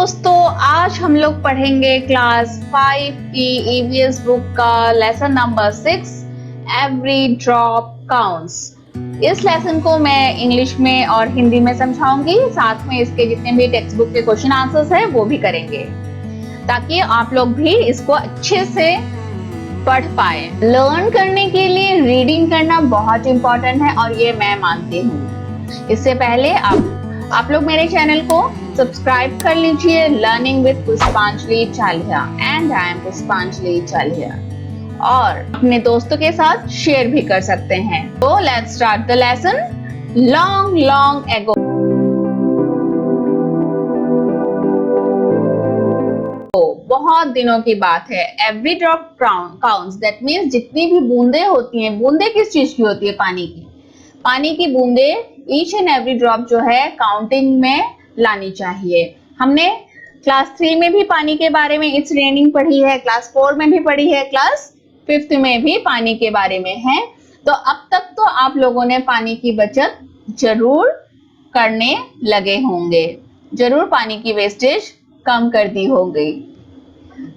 दोस्तों, आज हम लोग पढ़ेंगे क्लास 5 की ईवीएस बुक का lesson number 6 every drop counts. इस लेसन को मैं इंग्लिश में और हिंदी में समझाऊंगी, साथ में इसके जितने भी टेक्स्ट बुक के क्वेश्चन आंसर्स हैं वो भी करेंगे, ताकि आप लोग भी इसको अच्छे से पढ़ पाए। लर्न करने के लिए रीडिंग करना बहुत इंपॉर्टेंट है और ये मैं मानती हूँ। इससे पहले आप लोग मेरे चैनल को सब्सक्राइब कर लीजिए, लर्निंग विद पुष्पांजलि चालिया, एंड आई एम पुष्पांजलि चालिया, और अपने दोस्तों के साथ शेयर भी कर सकते हैं। तो let's start the lesson. Long long ago, बहुत दिनों की बात है। Every drop counts, that means जितनी भी बूंदे होती हैं, बूंदे किस चीज की होती है? पानी की। पानी की बूंदे, ईच एंड एवरी ड्रॉप जो है काउंटिंग में लानी चाहिए। हमने क्लास 3 में भी पानी के बारे में इट्स रेनिंग पढ़ी है, क्लास 4 में भी पढ़ी है, क्लास 5th में भी पानी के बारे में है। तो अब तक तो आप लोगों ने पानी की बचत जरूर करने लगे होंगे, जरूर पानी की वेस्टेज कम कर दी होगी।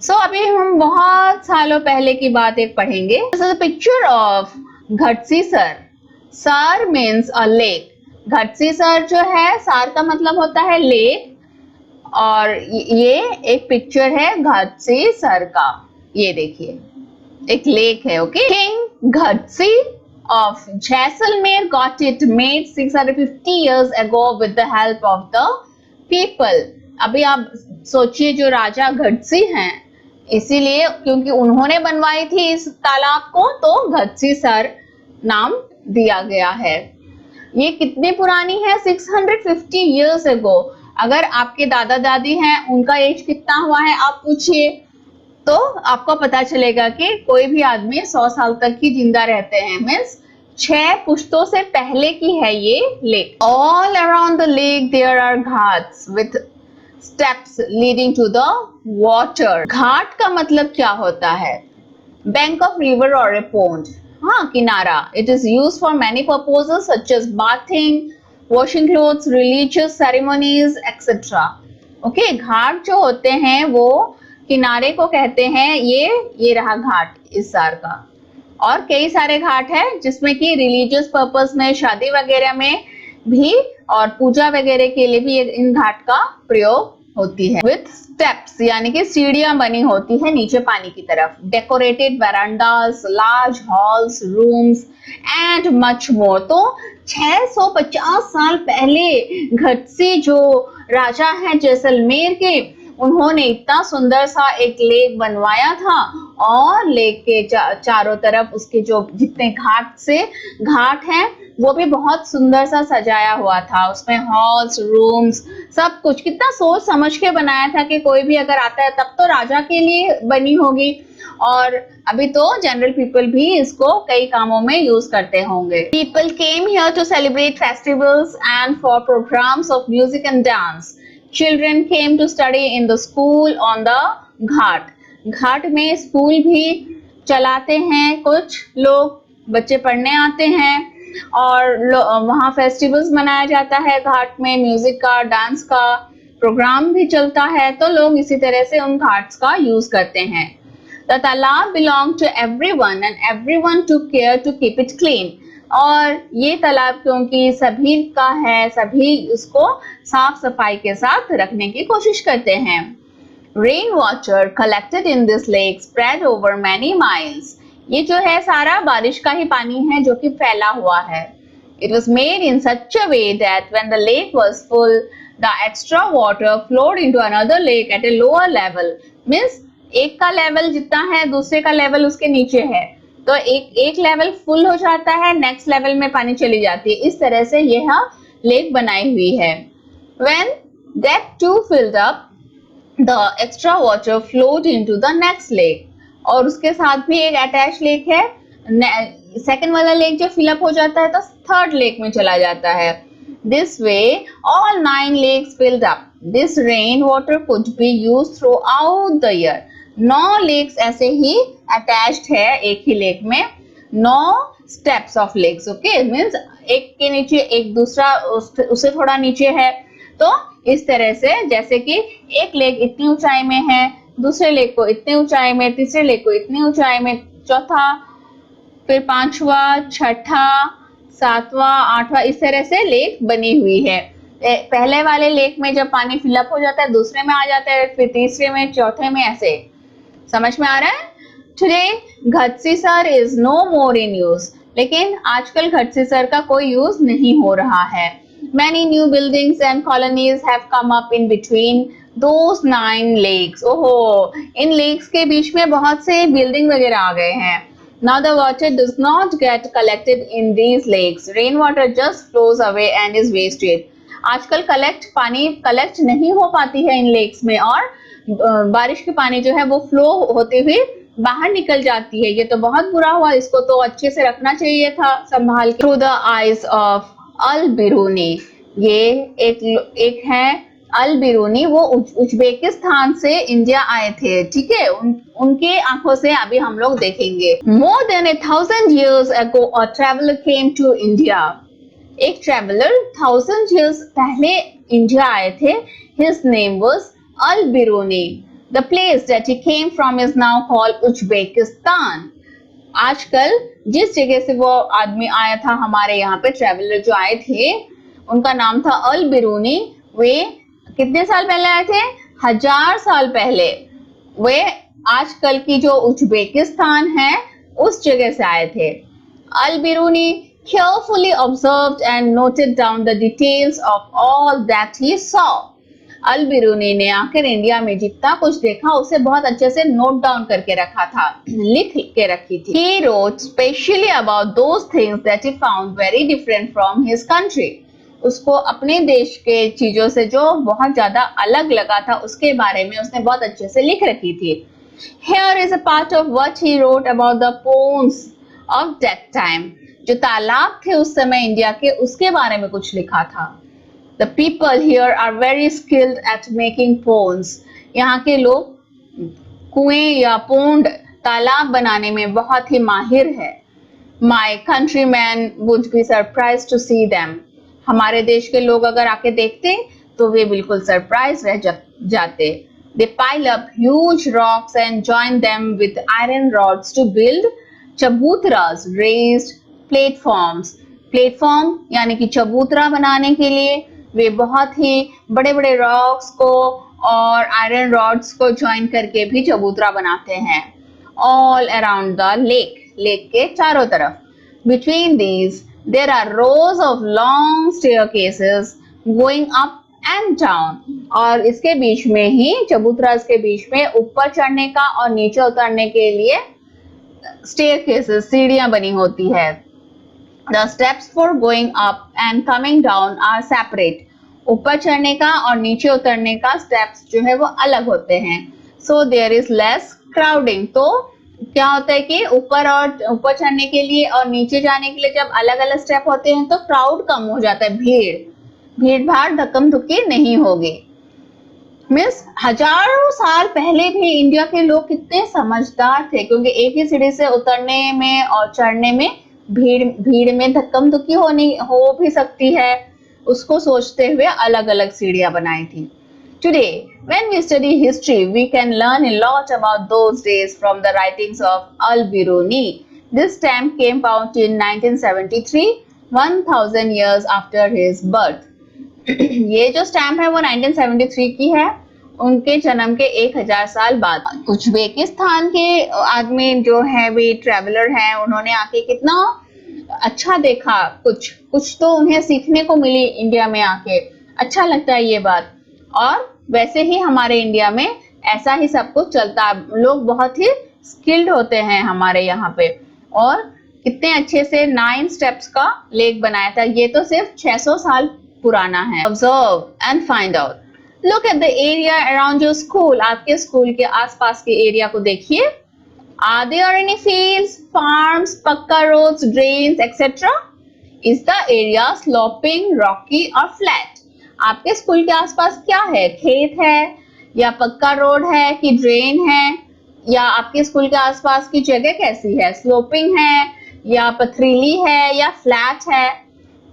सो अभी हम बहुत सालों पहले की बात एक पढ़ेंगे। This is a picture of Ghadsisar. Sar means a lake. Ghadsisar जो है, सार का मतलब होता है लेक, और ये एक पिक्चर है घटसी सर का। ये देखिए, एक लेक है। Okay, king Ghadsi of Jaisalmer got it made 650 years ago with the help of the people. अभी आप सोचिए, जो राजा घटसी हैं, इसीलिए क्योंकि उन्होंने बनवाई थी इस तालाब को, तो घटसी सर नाम दिया गया है। ये कितनी पुरानी है? 650 years ago। अगर आपके दादा दादी हैं, उनका एज कितना हुआ है आप पूछिए, तो आपको पता चलेगा कि कोई भी आदमी 100 साल तक ही जिंदा रहते हैं। मीन्स 6 पुश्तों से पहले की है ये lake. All around the lake there are ghats with steps leading to the water. घाट का मतलब क्या होता है? बैंक ऑफ रिवर और ए पोंड। हाँ, किनारा। It is used for many purposes such as bathing, washing clothes, religious ceremonies etcetera. Okay, घाट जो होते हैं वो किनारे को कहते हैं। ये रहा घाट इस सार का। और कई सारे घाट है जिसमें कि रिलीजियस पर्पस में, शादी वगैरह में भी और पूजा वगैरह के लिए भी इन घाट का प्रयोग होती है। विथ स्टेप्स, यानी कि सीढ़ियां बनी होती है नीचे पानी की तरफ। Decorated verandas, large halls, rooms and much more. तो 650 साल पहले घटसी जो राजा हैं जैसलमेर के, उन्होंने इतना सुंदर सा एक लेक बनवाया था, और लेक के चारों तरफ उसके जो जितने घाट हैं वो भी बहुत सुंदर सा सजाया हुआ था। उसमें हॉल्स, रूम्स, सब कुछ कितना सोच समझ के बनाया था कि कोई भी अगर आता है, तब तो राजा के लिए बनी होगी, और अभी तो जनरल पीपल भी इसको कई कामों में यूज करते होंगे। People came here to celebrate festivals and for programmes of music and dance. Children came to study in the school on the घाट। घाट में स्कूल भी चलाते हैं, कुछ लोग बच्चे पढ़ने आते हैं, और वहाँ फेस्टिवल्स मनाया जाता है घाट में। म्यूजिक का, डांस का प्रोग्राम भी चलता है, तो लोग इसी तरह से उन घाट्स का यूज करते हैं। The तालाब belonged to everyone and everyone took care to keep it clean. और ये तालाब क्योंकि सभी का है, सभी उसको साफ सफाई के साथ रखने की कोशिश करते हैं। Rain water collected in this lake spread over many miles. ये जो है सारा बारिश का ही पानी है जो कि फैला हुआ है। It was made in such a way that when the lake was full the extra water flowed into another lake at a lower level. Means एक का लेवल जितना है, दूसरे का लेवल उसके नीचे है, तो एक लेवल फुल हो जाता है, नेक्स्ट लेवल में पानी चली जाती है। इस तरह से यह लेक बनाई हुई है। When that too filled up, the extra water flowed into the next lake. और उसके साथ भी एक अटैच लेक है। सेकंड वाला लेक जो फिलअप हो जाता है तो थर्ड लेक में चला जाता है। This way, all 9 lakes filled up. This rain water could be used throughout the year. 9 lakes ऐसे ही अटैच्ड है एक ही लेक में। 9 steps of lakes. Okay, means एक के नीचे एक दूसरा उससे थोड़ा नीचे है, तो इस तरह से, जैसे कि एक लेक इतनी ऊंचाई में है, दूसरे लेक को इतनी ऊंचाई में, तीसरे लेक को इतनी ऊंचाई में, चौथा, फिर पांचवा, छठा, सातवां, आठवां, इस तरह से लेक बनी हुई है। पहले वाले लेक में जब पानी फिलअप हो जाता है, दूसरे में आ जाता है, फिर तीसरे में, चौथे में, ऐसे। समझ में आ रहा है? Today Ghadsisar is no more in use, लेकिन आजकल घटसीसर का कोई यूज नहीं हो रहा है। Many new buildings and colonies have come up in between those 9 lakes. ओहो, इन लेक्स के बीच में बहुत से बिल्डिंग वगैरह आ गए हैं। Now the water does not get collected in these lakes. Rainwater just flows away and is wasted. आजकल पानी कलेक्ट नहीं हो पाती है इन लेक्स में, और बारिश के पानी जो है वो फ्लो होते हुए बाहर निकल जाती है। ये तो बहुत बुरा हुआ, इसको तो अच्छे से रखना चाहिए था संभाल के। Through the eyes of अल बिरूनी, ये एक है अल बिरूनी, वो उज्बेकिस्तान से इंडिया आए थे, ठीक है। उनके आंखों से अभी हम लोग देखेंगे। More than 1000 years ago a traveler came to India. एक ट्रेवलर 1000 years पहले इंडिया आए थे। His name was Al Biruni. The place that he came from is now called Uzbekistan. आजकल जिस जगह से वो आदमी आया था, हमारे यहाँ पे ट्रेवलर जो आए थे, उनका नाम था अल बिरूनी। वे कितने साल पहले आए थे? 1000 साल पहले। वे आजकल की जो उज्बेकिस्तान है उस जगह से आए थे। अल Biruni carefully observed and noted down the details of all that he saw. अल बिरूनी ने आकर इंडिया में जितना कुछ देखा उसे बहुत अच्छे से नोट डाउन करके रखा था, लिख के रखी थी। He wrote specially about those things that he found very different from his country. उसको अपने देश के चीजों से जो बहुत ज्यादा अलग लगा था उसके बारे में उसने बहुत अच्छे से लिख रखी थी। Here is a part of what he wrote about the ponds of that time. जो तालाब थे उस समय इंडिया के, उसके बारे में कुछ लिखा था। The people here are very skilled at making ponds. यहाँ के लोग कुएं या पोंड, तालाब बनाने में बहुत ही माहिर है। My countrymen would be surprised to see them. हमारे देश के लोग अगर आके देखते तो वे बिल्कुल सरप्राइज रह जाते। They pile up huge rocks and join them with iron rods to build चबूतरास, raised platforms. Platform यानी कि चबूतरा बनाने के लिए वे बहुत ही बड़े बड़े रॉक्स को और आयरन रॉड्स को ज्वाइन करके भी चबूतरा बनाते हैं। All around the lake, lake के चारों तरफ। Between these there are rows of long staircases going up and down, और इसके बीच में ही, चबूतरा के बीच में ऊपर चढ़ने का और नीचे उतरने के लिए स्टेयरकेसेस, सीढ़ियां बनी होती है। The steps for going up and coming down are separate. ऊपर चढ़ने का और नीचे उतरने का स्टेप्स जो है वो अलग होते हैं। So there is less crowding. तो क्या होता है कि ऊपर चढ़ने के लिए और नीचे जाने के लिए जब अलग अलग स्टेप होते हैं तो क्राउड कम हो जाता है, भीड़ भाड़, धक्कम धुक्की नहीं होगी। मिस हजारों साल पहले भी इंडिया के लोग कितने समझदार थे, क्योंकि एक ही सीढ़ी से उतरने में और चढ़ने में भीड़ में धक्कम धुक्की हो भी सकती है, उसको सोचते हुए अलग अलग सीढ़ियां बनाई थी। Today, when we study history, we can learn a lot about those days from the writings of Al-Biruni. This stamp came out in 1973, 1000 years after his birth. ये जो स्टैम्प है वो 1973 की है, उनके जन्म के 1000 साल बाद। उज्बेकिस्तान के आदमी जो है वे ट्रैवलर हैं, उन्होंने आके कितना अच्छा देखा, कुछ तो उन्हें सीखने को मिली इंडिया में आके। अच्छा लगता है ये बात। और वैसे ही हमारे इंडिया में ऐसा ही सब कुछ चलता, लोग बहुत ही स्किल्ड होते हैं हमारे यहाँ पे। और कितने अच्छे से 9 स्टेप्स का लेक बनाया था, ये तो सिर्फ 600 साल पुराना है। Observe and find out. Look at the area around your school. आपके स्कूल के आसपास के एरिया को देखिए। Are there any fields, farms, पक्का roads, drains, etc.? Is the area sloping, rocky or flat? आपके स्कूल के आसपास क्या है? खेत है या पक्का रोड है कि ड्रेन है, या आपके स्कूल के आसपास की जगह कैसी है? स्लोपिंग है या पथरीली है या फ्लैट है?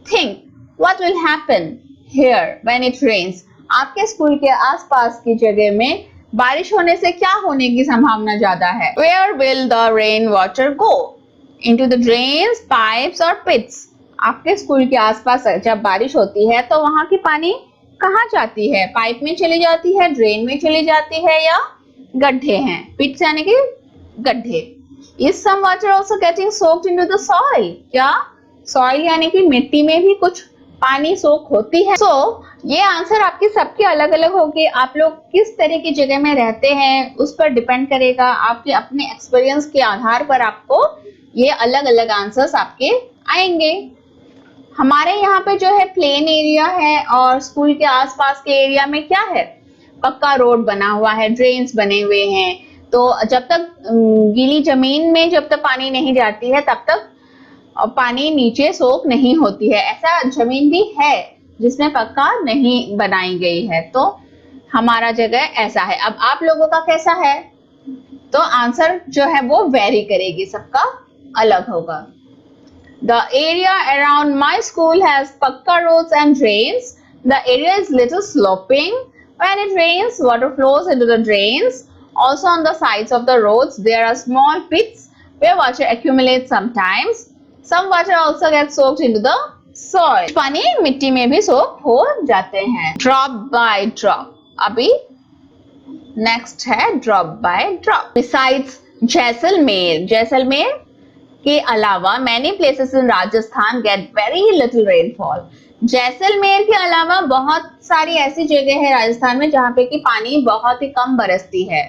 Think what will happen here when it rains. आपके स्कूल के आसपास की जगह में बारिश होने से क्या होने की संभावना ज्यादा है? Where will the rain water go? Into the drains, pipes or pits? आपके स्कूल के आसपास जब बारिश होती है तो वहां की पानी कहाँ जाती है? पाइप में चली जाती है, ड्रेन में चली जाती है, या गड्ढे हैं? पिट्स यानी कि गड्ढे। Is some water also getting soaked into the soil? क्या सॉइल यानी कि मिट्टी में भी कुछ पानी सोख होती है? ये आंसर आपकी सबके अलग अलग होगी। आप लोग किस तरह की जगह में रहते हैं उस पर डिपेंड करेगा। आपके अपने एक्सपीरियंस के आधार पर आपको ये अलग अलग आंसर्स आपके आएंगे। हमारे यहाँ पे जो है प्लेन एरिया है और स्कूल के आसपास के एरिया में क्या है? पक्का रोड बना हुआ है, ड्रेन्स बने हुए हैं। तो जब तक गीली जमीन में जब तक पानी नहीं जाती है तब तक पानी नीचे सोख नहीं होती है। ऐसा जमीन भी है जिसमें पक्का नहीं बनाई गई है, तो हमारा जगह ऐसा है। अब आप लोगों का कैसा है? तो आंसर जो है वो वेरी करेगी, सबका अलग होगा। The area around my school has pakka roads and drains. The area is little sloping. When it rains, water flows into the drains. Also on the sides of the roads, there are small pits where water accumulates sometimes. Some water also gets soaked into the soil. पानी मिट्टी में भी सोख हो जाते हैं। Drop by drop. अभी next है drop by drop. Besides Jaisalmer, Jaisalmer के अलावा many places in Rajasthan get very little rainfall. Jaisalmer के अलावा बहुत सारी ऐसी जगह है राजस्थान में जहाँ पे कि पानी बहुत ही कम बरसती है।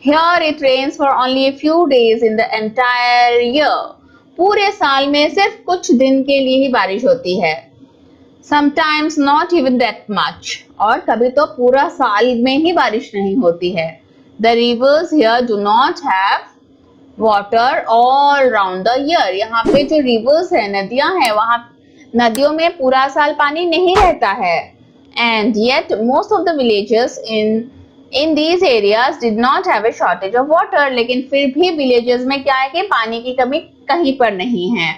Here it rains for only a few days in the entire year. पूरे साल में सिर्फ कुछ दिन के लिए ही बारिश होती है। Sometimes not even that much. और कभी तो पूरा साल में ही बारिश नहीं होती है। The rivers here do not have water all round the year. यहाँ पे जो rivers है, नदियां हैं, वहाँ नदियों में पूरा साल पानी नहीं रहता है। And yet most of the villages in these areas did not have a shortage of water. लेकिन फिर भी villages में क्या है कि पानी की कमी कहीं पर नहीं है।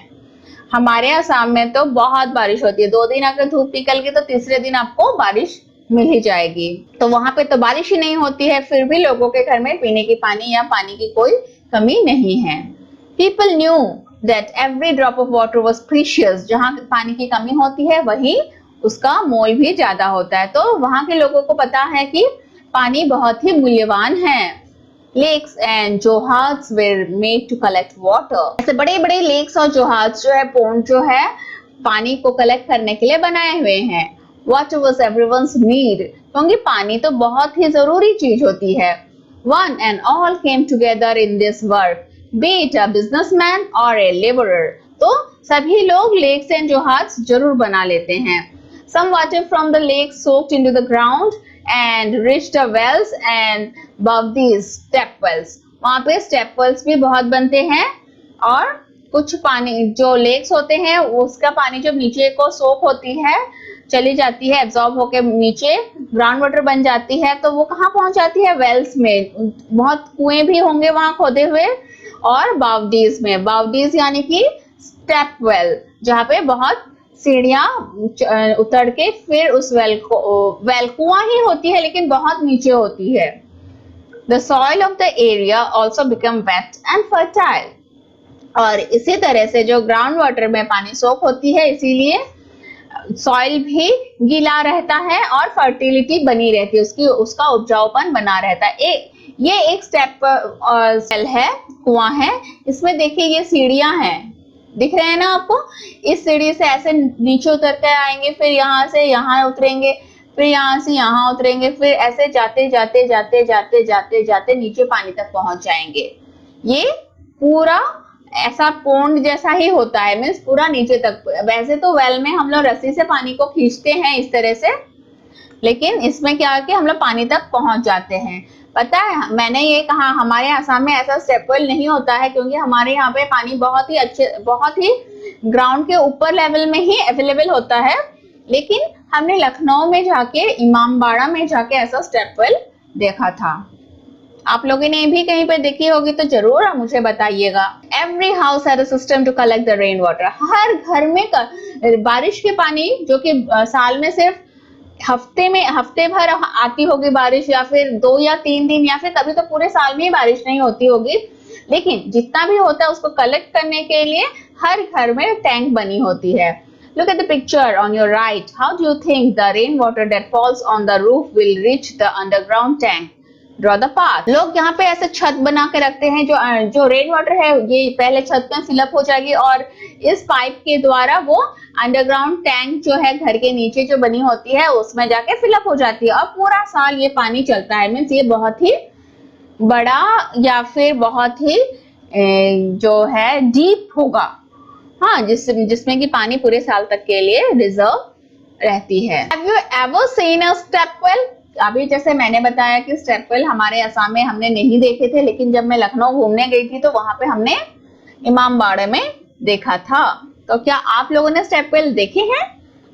हमारे असम में तो बहुत बारिश होती है। 2 दिन अगर धूप निकल गई तो तीसरे दिन आपको बारिश मिल ही जाएगी। तो वहां पे तो बारिश ही नहीं होती है, फिर भी लोगों के घर में पीने की पानी या पानी की कोई कमी नहीं है। People knew that every drop of water was precious. जहाँ पानी की कमी होती है वहीं उसका मोल भी ज्यादा होता है। तो वहां के लोगों को पता है कि पानी बहुत ही मूल्यवान है। Lakes and johats were made to collect water. ऐसे बड़े बड़े लेक्स और जोहाट्स जो है, पोंड जो है, पानी को कलेक्ट करने के लिए बनाए हुए हैं। Water was everyone's need. क्योंकि पानी तो बहुत ही जरूरी चीज होती है। One and all came together in this work, be it a businessman or a laborer. तो सभी लोग लेक्स एंड जोहाट्स जरूर बना लेते हैं। Some water from the lake soaked into the ground and reached the wells and above these step wells. वहाँ पे step wells भी बहुत बनते हैं और कुछ पानी जो लेक्स होते हैं उसका पानी जब नीचे को सोख होती है, चली जाती है, एब्जॉर्ब होके नीचे ग्राउंड वाटर बन जाती है, तो वो कहाँ पहुंच जाती है? वेल्स में। बहुत कुएं भी होंगे वहां खोदे हुए। और बावडीज में, बावडीज यानी कि स्टेप वेल, जहाँ पे बहुत सीढ़ियां उतर के फिर उस वेल कुआं ही होती है लेकिन बहुत नीचे होती है। The soil of the area also become wet and fertile. और इसी तरह से जो ग्राउंड वाटर में पानी सोख होती है, इसीलिए सॉइल भी गीला रहता है और फर्टिलिटी बनी रहती है, उसका उपजाऊपन बना रहता है। ये एक स्टेप सेल है, कुआं है। इसमें देखिए ये सीढ़ियां हैं, दिख रहे हैं ना आपको? इस सीढ़ी से ऐसे नीचे उतर कर आएंगे, फिर यहाँ से यहाँ उतरेंगे, फिर यहाँ से यहाँ उतरेंगे, फिर ऐसे जाते जाते जाते जाते जाते जाते नीचे पानी तक पहुंच जाएंगे। ये पूरा ऐसा पोंड जैसा ही होता है, मीन्स पूरा नीचे तक। वैसे तो वेल में हम लोग रस्सी से पानी को खींचते हैं इस तरह से, लेकिन इसमें क्या है कि हम लोग पानी तक पहुंच जाते हैं। पता है, मैंने ये कहा हमारे आसाम में ऐसा स्टेप वेल नहीं होता है क्योंकि हमारे यहाँ पे पानी बहुत ही ग्राउंड के ऊपर लेवल में ही अवेलेबल होता है। लेकिन हमने लखनऊ में जाके, इमामबाड़ा में जाके ऐसा स्टेप वेल देखा था। आप लोगों ने भी कहीं पे देखी होगी तो जरूर आप मुझे बताइएगा। Every house had a system to collect the rain water. हर घर में बारिश के पानी, जो कि साल में सिर्फ हफ्ते भर आती होगी बारिश, या फिर 2 या 3 दिन, या फिर कभी तो पूरे साल में ही बारिश नहीं होती होगी, लेकिन जितना भी होता है उसको कलेक्ट करने के लिए हर घर में टैंक बनी होती है। Look at the picture on your right. How do you think the rainwater that falls on the roof will reach the underground tank? Draw the path. लोग यहाँ पे ऐसे छत बना के रखते हैं, जो रेन वाटर है ये पहले छत में फिलअप हो जाएगी और इस पाइप के द्वारा वो अंडरग्राउंड टैंक जो है घर के नीचे जो बनी होती है उसमें जाके फिलअप हो जाती है और पूरा साल ये पानी चलता है। मीन्स ये बहुत ही बड़ा या फिर बहुत ही जो है डीप होगा, हाँ, जिसमें कि पानी पूरे साल तक के लिए रिजर्व रहती है। Have you ever seen a step well? अभी जैसे मैंने बताया कि स्टेप वेल हमारे असम में हमने नहीं देखे थे, लेकिन जब मैं लखनऊ घूमने गई थी तो वहां पे हमने इमामबाड़े में देखा था। तो क्या आप लोगों ने स्टेप वेल देखे हैं?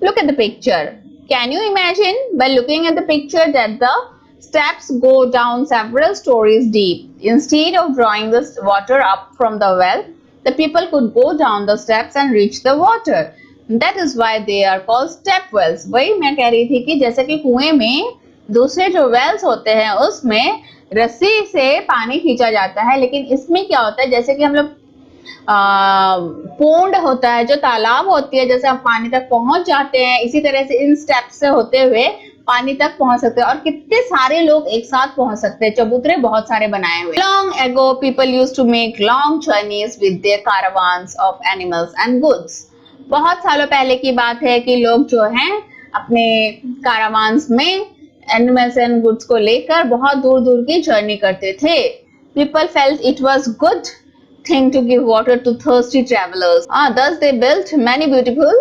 Look at the picture. Can you imagine by looking at the picture that the steps go down several stories deep? Instead of drawing the water up from the well, the people could go down the steps and reach the water. That is why they are called step wells. वही मैं कह रही थी कि जैसे कि कुएं में दूसरे जो वेल्स होते हैं उसमें रस्सी से पानी खींचा जाता है, लेकिन इसमें क्या होता है, जैसे कि हम लोग पोंड होता है जो तालाब होती है, जैसे हम पानी तक पहुंच जाते हैं, इसी तरह से इन स्टेप्स से होते हुए पानी तक पहुंच सकते हैं और कितने सारे लोग एक साथ पहुंच सकते हैं। चबूतरे बहुत सारे बनाए हुए। Long ago people used to make long journeys with their caravans of animals and goods. बहुत सालों पहले की बात है कि लोग जो हैं अपने कारावांस में एनिमल्स एंड गुड्स को लेकर बहुत दूर दूर की जर्नी करते थे। People felt it was good thing to give water to thirsty travelers. Thus they built many beautiful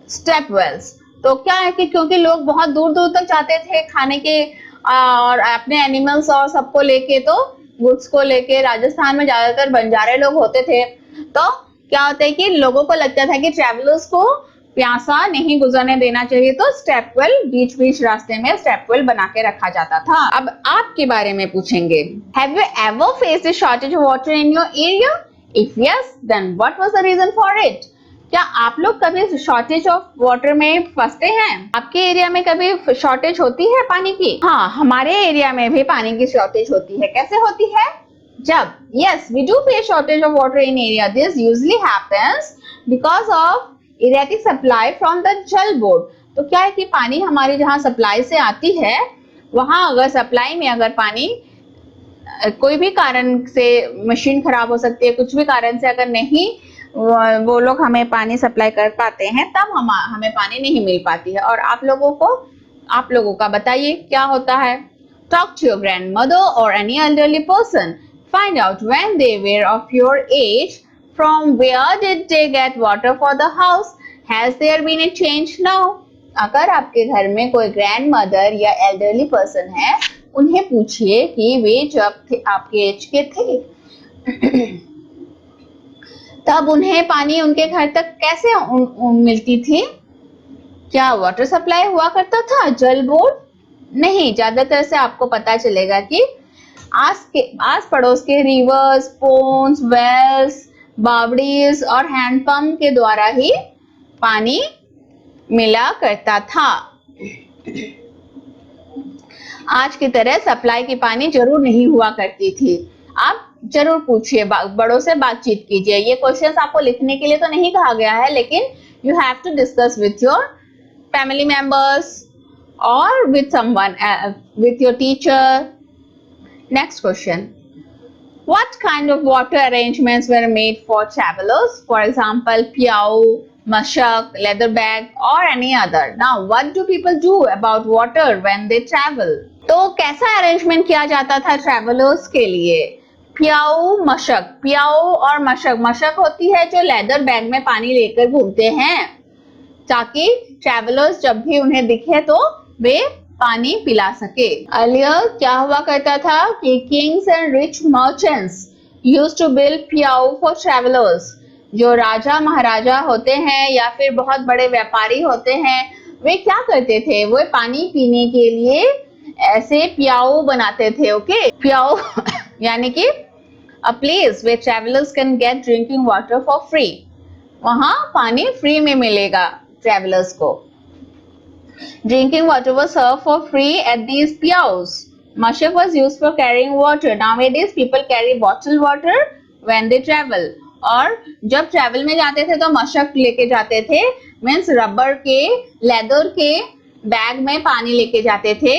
step wells. तो क्या है कि क्योंकि लोग बहुत दूर दूर तक जाते थे खाने के और अपने एनिमल्स और सबको लेके, तो गुड्स को लेके, राजस्थान में ज्यादातर बंजारे लोग होते थे, तो क्या होता है कि लोगों को लगता था कि ट्रैवलर्स को प्यासा नहीं गुजरने देना चाहिए, तो स्टेप वेल बीच बीच रास्ते में स्टेप वेल बना के रखा जाता था। अब आपके बारे में पूछेंगे, have you ever faced a shortage of water in your area? If yes, then what was the reason for it? क्या आप लोग कभी शॉर्टेज ऑफ वाटर में फंसते हैं? आपके एरिया में कभी शॉर्टेज होती है पानी की? हाँ, हमारे एरिया में भी पानी की शॉर्टेज होती है। कैसे होती है? जब yes, we do face shortage of water in area. This usually happens because of erratic supply from the जल बोर्ड। तो क्या है कि पानी हमारी जहाँ सप्लाई से आती है, वहां अगर सप्लाई में अगर पानी कोई भी कारण से, मशीन खराब हो सकती है, कुछ भी कारण से अगर नहीं वो लोग हमें पानी सप्लाई कर पाते हैं, तब हमें पानी नहीं मिल पाती है। और आप लोगों का बताइए क्या होता है? Talk to your grandmother or any elderly person. Find out when they were of your age. From where did they get water for the house? Has there been a change now? अगर आपके घर में कोई grand mother या elderly person है, उन्हें पूछिए कि वे जब आपके एज के थे तब उन्हें पानी उनके घर तक कैसे मिलती थी? क्या वाटर सप्लाई हुआ करता था जल बोर्ड? नहीं, ज्यादातर से आपको पता चलेगा कि आस पड़ोस के रिवर्स, पोन्स, वेल्स, बावड़ीज और हैंडपंप के द्वारा ही पानी मिला करता था। आज की तरह सप्लाई की पानी जरूर नहीं हुआ करती थी। आप जरूर पूछिए, बड़ों से बातचीत कीजिए। ये क्वेश्चंस आपको लिखने के लिए तो नहीं कहा गया है, लेकिन you have to discuss with your family members or with someone, with your teacher. Next question. What kind of water arrangements were made for travelers? For example, pyao, mashak, leather bag or any other. Now, what do people do about water when they travel? तो कैसा arrangement किया जाता था travellers के लिए? प्याऊ, मशक। प्याऊ और मशक, मशक होती है जो लेदर बैग में पानी लेकर घूमते हैं ताकि ट्रैवलर्स जब भी उन्हें दिखे तो वे पानी पिला सके। अर्लियर क्या हुआ करता था कि kings and rich merchants used to build pyau for travellers. जो राजा महाराजा होते हैं या फिर बहुत बड़े व्यापारी होते हैं, वे क्या करते थे? वो पानी पीने के लिए ऐसे प्याऊ बनाते थे। ओके, प्याऊ यानी कि a place where travellers can get drinking water for free. वहां पानी फ्री में मिलेगा ट्रैवलर्स को। Drinking water was served for free at these piaos. Mashak was used for carrying water. Nowadays people carry bottled water when they travel. और जब travel में जाते थे तो मशक लेके जाते थे, मीन्स रबर के, लेदर के बैग में पानी लेके जाते थे।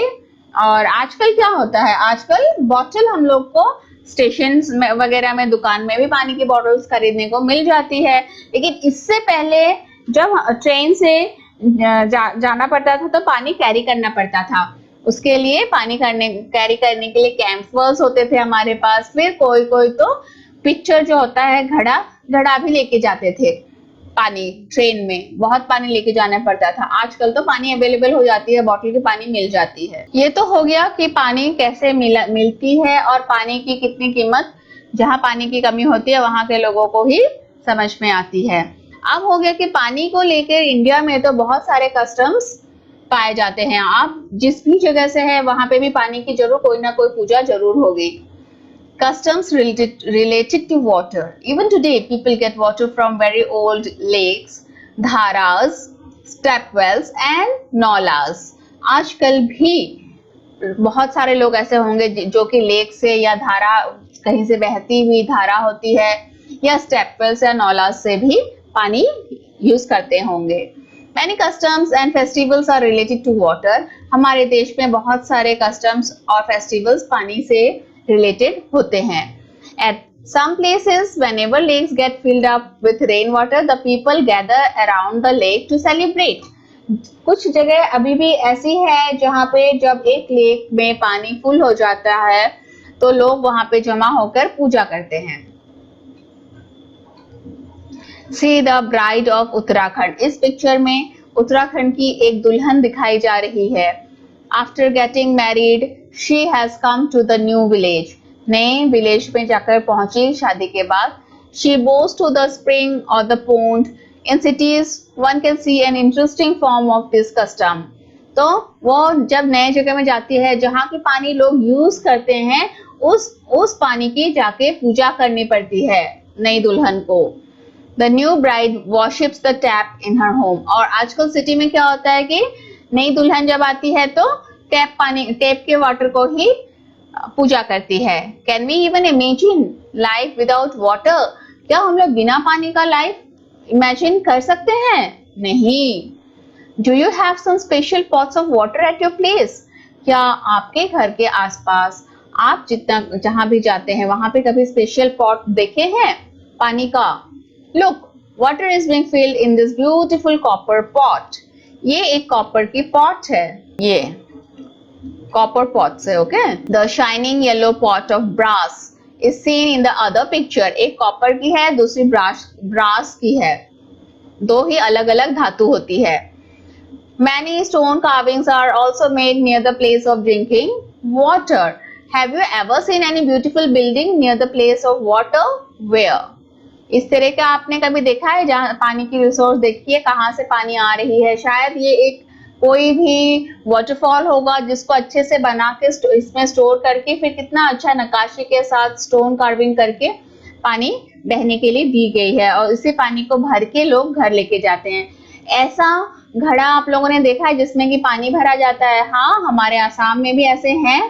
और आजकल क्या होता है, आजकल बॉटल हम लोग को स्टेशन वगैरह में, दुकान में भी पानी की बॉटल्स खरीदने को मिल जाती है। लेकिन इससे पहले जब ट्रेन से जाना पड़ता था तो पानी कैरी करना पड़ता था। उसके लिए कैरी करने के लिए कैंपर्स होते थे हमारे पास। फिर कोई कोई तो पिक्चर जो होता है, घड़ा भी लेके जाते थे पानी। ट्रेन में बहुत पानी लेके जाना पड़ता था। आजकल तो पानी अवेलेबल हो जाती है, बॉटल की पानी मिल जाती है। ये तो हो गया कि पानी कैसे मिलती है और पानी की कितनी कीमत जहाँ पानी की कमी होती है वहां के लोगों को ही समझ में आती है। अब हो गया कि पानी को लेकर इंडिया में तो बहुत सारे कस्टम्स पाए जाते हैं। आप जिस भी जगह से है वहां पे भी पानी की जरूर कोई ना कोई पूजा जरूर होगी। Customs related to water. Even today, people get water from very old lakes, dharas, step wells and nalas. आजकल भी बहुत सारे लोग ऐसे होंगे जो कि लेक से या धारा, कहीं से बहती हुई धारा होती है, या स्टेप वेल्स या नॉलास से भी पानी यूज करते होंगे। Many customs and festivals are related to water. हमारे देश में बहुत सारे customs और festivals पानी से related होते हैं। At some places, whenever lakes get filled up with rainwater, the people gather around the lake to celebrate. कुछ जगह अभी भी ऐसी है जहाँ पे जब एक लेक में पानी फुल हो जाता है तो लोग वहां पे जमा होकर पूजा करते हैं। See the bride of Uttarakhand. इस पिक्चर में उत्तराखंड की एक दुल्हन दिखाई जा रही है। After getting married, she has come to the new village. नए विलेज में जाकर पहुंची शादी के बाद। She goes to the spring or the pond. In cities, one can see an interesting form of this custom. तो वो जब नए जगह में जाती है जहाँ की पानी लोग यूज करते हैं, उस पानी की जाके पूजा करनी पड़ती है नई दुल्हन को। The new bride worships the tap in her home. और आजकल सिटी में क्या होता है कि नई दुल्हन जब आती है तो टैप के वाटर को ही पूजा करती है। Can we even imagine life without water? क्या हम लोग बिना पानी का लाइफ इमेजिन कर सकते हैं? नहीं। Do you have some special pots of water at your place? क्या आपके घर के आसपास आप जहां भी जाते हैं वहां पे कभी स्पेशल पॉट देखे हैं पानी का? Look, water is being filled in this beautiful copper pot. ये एक कॉपर की पॉट है, ये कॉपर पॉट से, okay. The shining yellow pot of brass is seen in the other picture. एक कॉपर की है, दूसरी ब्रास की है। दो ही अलग अलग धातु होती है। Many stone carvings are also made near the place of drinking water. Have you ever seen any beautiful building near the place of water? Where? इस तरह का आपने कभी देखा है जहाँ पानी की रिसोर्स देखिए कहाँ से पानी आ रही है? शायद ये एक कोई भी वाटरफॉल होगा जिसको अच्छे से बना के इसमें स्टोर करके फिर कितना अच्छा नक्काशी के साथ स्टोन कार्विंग करके पानी बहने के लिए दी गई है और इसी पानी को भर के लोग घर लेके जाते हैं। ऐसा घड़ा आप लोगों ने देखा है जिसमें कि पानी भरा जाता है? हाँ, हमारे आसाम में भी ऐसे हैं,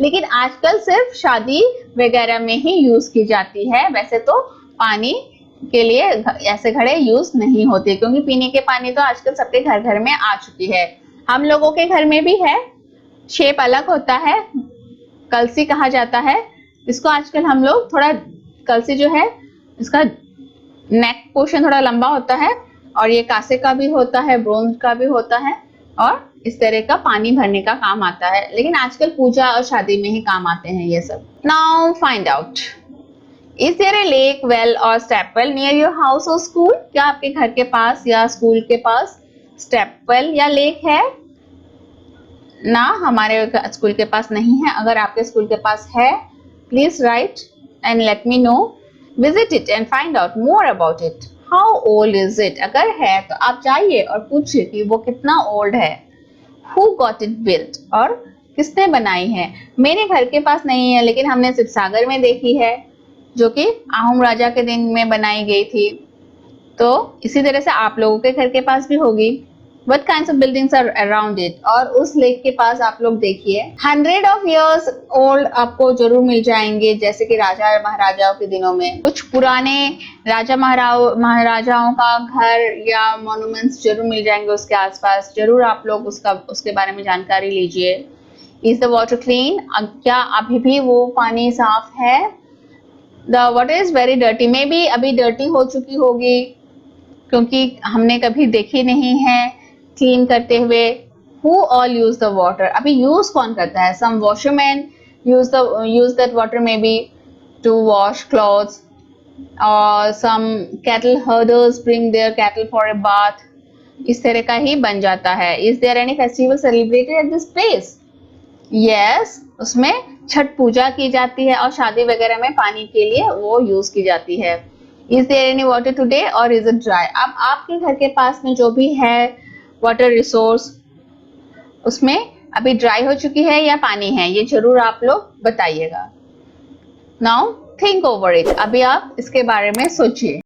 लेकिन आजकल सिर्फ शादी वगैरह में ही यूज की जाती है। वैसे तो पानी के लिए ऐसे घड़े यूज नहीं होते क्योंकि पीने के पानी तो आजकल सबके घर घर में आ चुकी है। हम लोगों के घर में भी है, शेप अलग होता है, कलसी कहा जाता है इसको। आजकल हम लोग थोड़ा कलसी जो है इसका नेक पोर्शन थोड़ा लंबा होता है और ये कांसे का भी होता है, ब्रोंज का भी होता है और इस तरह का पानी भरने का काम आता है। लेकिन आजकल पूजा और शादी में ही काम आते हैं ये सब। Now find out, is there a lake, well or step well near your house or school? क्या आपके घर के पास या स्कूल के पास स्टेप वेल या लेक है? ना, हमारे स्कूल के पास नहीं है। अगर आपके स्कूल के पास है, please right and let me know. Visit it and find out more about it. How old is it? अगर है तो आप जाइए और पूछिए कि वो कितना ओल्ड है। Who got it built? और किसने बनाई है? मेरे घर के पास नहीं है लेकिन हमने शिवसागर में देखी है जो कि आहूम राजा के दिन में बनाई गई थी। तो इसी तरह से आप लोगों के घर के पास भी होगी। What kinds of buildings are around it? और उस लेक के पास आप लोग देखिए 100 of years old आपको जरूर मिल जाएंगे, जैसे कि राजा महाराजाओं के दिनों में कुछ पुराने राजा महाराजाओं का घर या मॉन्यूमेंट्स जरूर मिल जाएंगे उसके आसपास। जरूर आप लोग उसके बारे में जानकारी लीजिए। Is the water clean? क्या अभी भी वो पानी साफ है? The water is very dirty, may be अभी डर्टी हो चुकी होगी क्योंकि हमने कभी देखी नहीं है क्लीन करते हुए। Who all use the water? अभी यूज कौन करता है? Some washermen use that water maybe to wash clothes, or some cattle herders bring their cattle for a bath. इस तरह का ही बन जाता है। Is there any festival celebrated at this place? Yes, उसमें छठ पूजा की जाती है और शादी वगैरह में पानी के लिए वो यूज की जाती है। Is there any water today or is it dry? अब आपके घर के पास में जो भी है वाटर रिसोर्स, उसमें अभी ड्राई हो चुकी है या पानी है, ये जरूर आप लोग बताइएगा। नाउ थिंक ओवर इट, अभी आप इसके बारे में सोचिए।